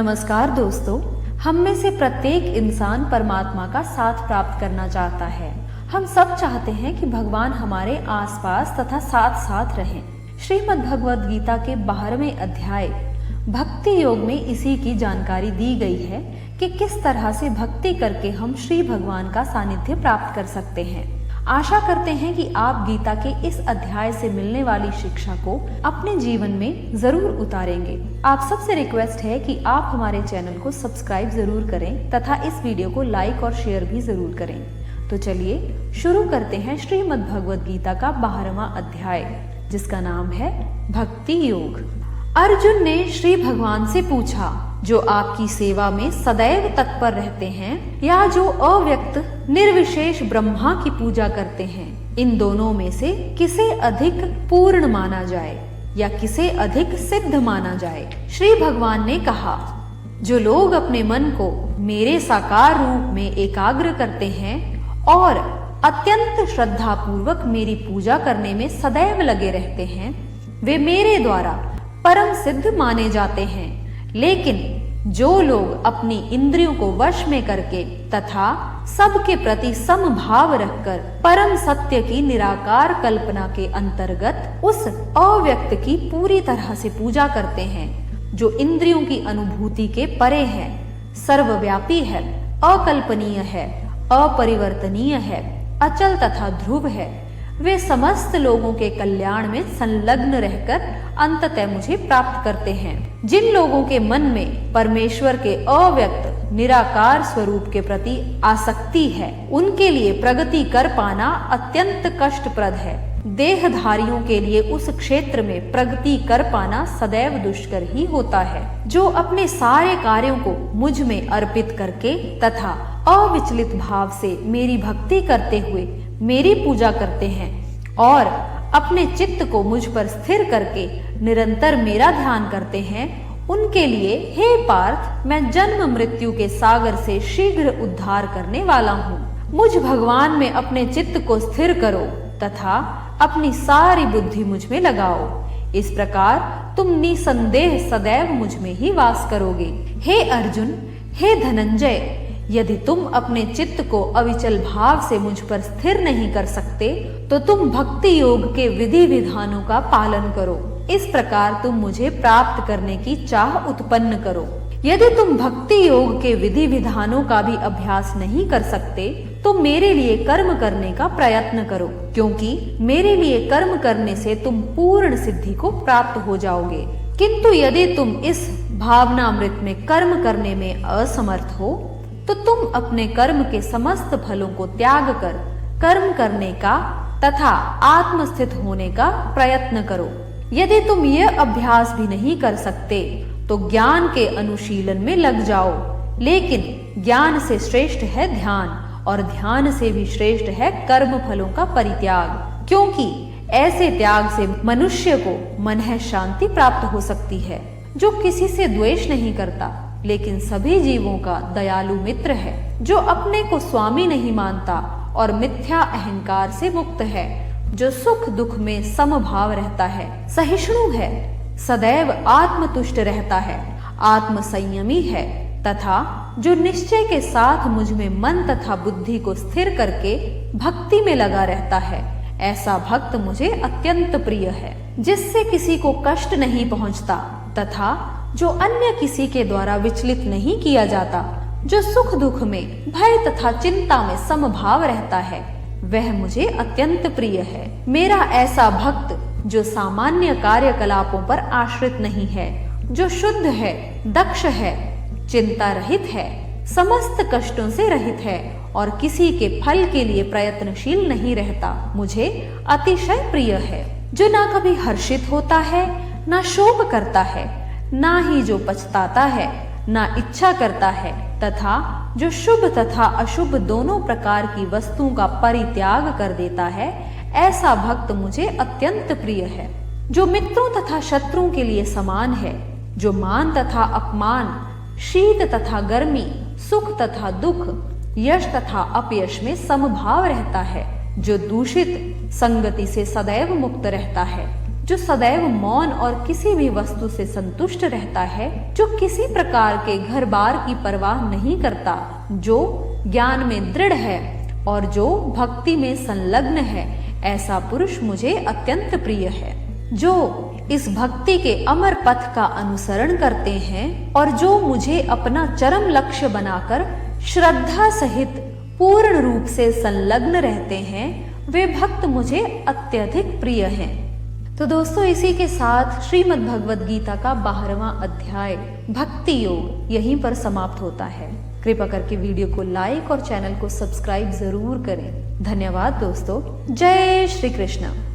नमस्कार दोस्तों, हम में से प्रत्येक इंसान परमात्मा का साथ प्राप्त करना चाहता है। हम सब चाहते हैं कि भगवान हमारे आसपास तथा साथ साथ रहें। श्रीमद् भगवद गीता के 12वें अध्याय भक्ति योग में इसी की जानकारी दी गई है कि किस तरह से भक्ति करके हम श्री भगवान का सानिध्य प्राप्त कर सकते हैं। आशा करते हैं कि आप गीता के इस अध्याय से मिलने वाली शिक्षा को अपने जीवन में जरूर उतारेंगे। आप सबसे रिक्वेस्ट है कि आप हमारे चैनल को सब्सक्राइब जरूर करें तथा इस वीडियो को लाइक और शेयर भी जरूर करें। तो चलिए शुरू करते हैं श्रीमद् भगवद गीता का 12वां अध्याय, जिसका नाम है भक्ति योग। अर्जुन ने श्री भगवान से पूछा, जो आपकी सेवा में सदैव तत्पर रहते हैं या जो अव्यक्त निर्विशेष ब्रह्मा की पूजा करते हैं, इन दोनों में से किसे अधिक पूर्ण माना जाए या किसे अधिक सिद्ध माना जाए? श्री भगवान ने कहा, जो लोग अपने मन को मेरे साकार रूप में एकाग्र करते हैं और अत्यंत श्रद्धा पूर्वक मेरी पूजा करने में सदैव लगे रहते हैं, वे मेरे द्वारा परम सिद्ध माने जाते हैं। लेकिन जो लोग अपनी इंद्रियों को वश में करके तथा सबके प्रति समभाव रखकर परम सत्य की निराकार कल्पना के अंतर्गत उस अव्यक्त की पूरी तरह से पूजा करते हैं, जो इंद्रियों की अनुभूति के परे है, सर्वव्यापी है, अकल्पनीय है, अपरिवर्तनीय है, अचल तथा ध्रुव है, वे समस्त लोगों के कल्याण में संलग्न रहकर अंततः मुझे प्राप्त करते हैं। जिन लोगों के मन में परमेश्वर के अव्यक्त निराकार स्वरूप के प्रति आसक्ति है, उनके लिए प्रगति कर पाना अत्यंत कष्टप्रद है। देहधारियों के लिए उस क्षेत्र में प्रगति कर पाना सदैव दुष्कर ही होता है। जो अपने सारे कार्यों को मुझ में अर्पित करके तथा अविचलित भाव से मेरी भक्ति करते हुए मेरी पूजा करते हैं और अपने चित्त को मुझ पर स्थिर करके निरंतर मेरा ध्यान करते हैं, उनके लिए हे पार्थ, मैं जन्म मृत्यु के सागर से शीघ्र उद्धार करने वाला हूँ। मुझ भगवान में अपने चित्त को स्थिर करो तथा अपनी सारी बुद्धि मुझ में लगाओ। इस प्रकार तुम निसंदेह सदैव मुझ में ही वास करोगे। हे अर्जुन, हे धनंजय, यदि तुम अपने चित्त को अविचल भाव से मुझ पर स्थिर नहीं कर सकते, तो तुम भक्ति योग के विधि विधानों का पालन करो। इस प्रकार तुम मुझे प्राप्त करने की चाह उत्पन्न करो। यदि तुम भक्ति योग के विधि विधानों का भी अभ्यास नहीं कर सकते, तो मेरे लिए कर्म करने का प्रयत्न करो, क्योंकि मेरे लिए कर्म करने से तुम पूर्ण सिद्धि को प्राप्त हो जाओगे। किंतु यदि तुम इस भावनामृत में कर्म करने में असमर्थ हो, तो तुम अपने कर्म के समस्त फलों को त्याग कर कर्म करने का तथा आत्मस्थित होने का प्रयत्न करो। यदि तुम यह अभ्यास भी नहीं कर सकते, तो ज्ञान के अनुशीलन में लग जाओ। लेकिन ज्ञान से श्रेष्ठ है ध्यान, और ध्यान से भी श्रेष्ठ है कर्म फलों का परित्याग, क्योंकि ऐसे त्याग से मनुष्य को मनः शांति प्राप्त हो सकती है। जो किसी से द्वेष नहीं करता, लेकिन सभी जीवों का दयालु मित्र है, जो अपने को स्वामी नहीं मानता और मिथ्या अहंकार से मुक्त है, जो सुख दुख में समभाव रहता है, सहिष्णु है, सदैव आत्मतुष्ट रहता है, आत्म संयमी है तथा जो निश्चय के साथ मुझ में मन तथा बुद्धि को स्थिर करके भक्ति में लगा रहता है, ऐसा भक्त मुझे अत्यंत प्रिय है। जिससे किसी को कष्ट नहीं पहुंचता तथा जो अन्य किसी के द्वारा विचलित नहीं किया जाता, जो सुख दुख में भय तथा चिंता में समभाव रहता है, वह मुझे अत्यंत प्रिय है। मेरा ऐसा भक्त जो सामान्य कार्यकलापों पर आश्रित नहीं है, जो शुद्ध है, दक्ष है, चिंता रहित है, समस्त कष्टों से रहित है और किसी के फल के लिए प्रयत्नशील नहीं रहता, मुझे अतिशय प्रिय है। जो ना कभी हर्षित होता है, ना शोक करता है, ना ही जो पछताता है, ना इच्छा करता है, तथा जो शुभ तथा अशुभ दोनों प्रकार की वस्तुओं का परित्याग कर देता है, ऐसा भक्त मुझे अत्यंत प्रिय है। जो मित्रों तथा शत्रुओं के लिए समान है, जो मान तथा अपमान, शीत तथा गर्मी, सुख तथा दुख, यश तथा अपयश में समभाव रहता है, जो दूषित संगति से सदैव मुक्त रहता है, जो सदैव मौन और किसी भी वस्तु से संतुष्ट रहता है, जो किसी प्रकार के घर बार की परवाह नहीं करता, जो ज्ञान में दृढ़ है और जो भक्ति में संलग्न है, ऐसा पुरुष मुझे अत्यंत प्रिय है। जो इस भक्ति के अमर पथ का अनुसरण करते हैं और जो मुझे अपना चरम लक्ष्य बनाकर श्रद्धा सहित पूर्ण रूप से संलग्न रहते हैं, वे भक्त मुझे अत्यधिक प्रिय हैं। तो दोस्तों, इसी के साथ श्रीमद् भगवद गीता का 12वां अध्याय भक्ति योग यहीं पर समाप्त होता है। कृपा करके वीडियो को लाइक और चैनल को सब्सक्राइब जरूर करें। धन्यवाद दोस्तों। जय श्री कृष्ण।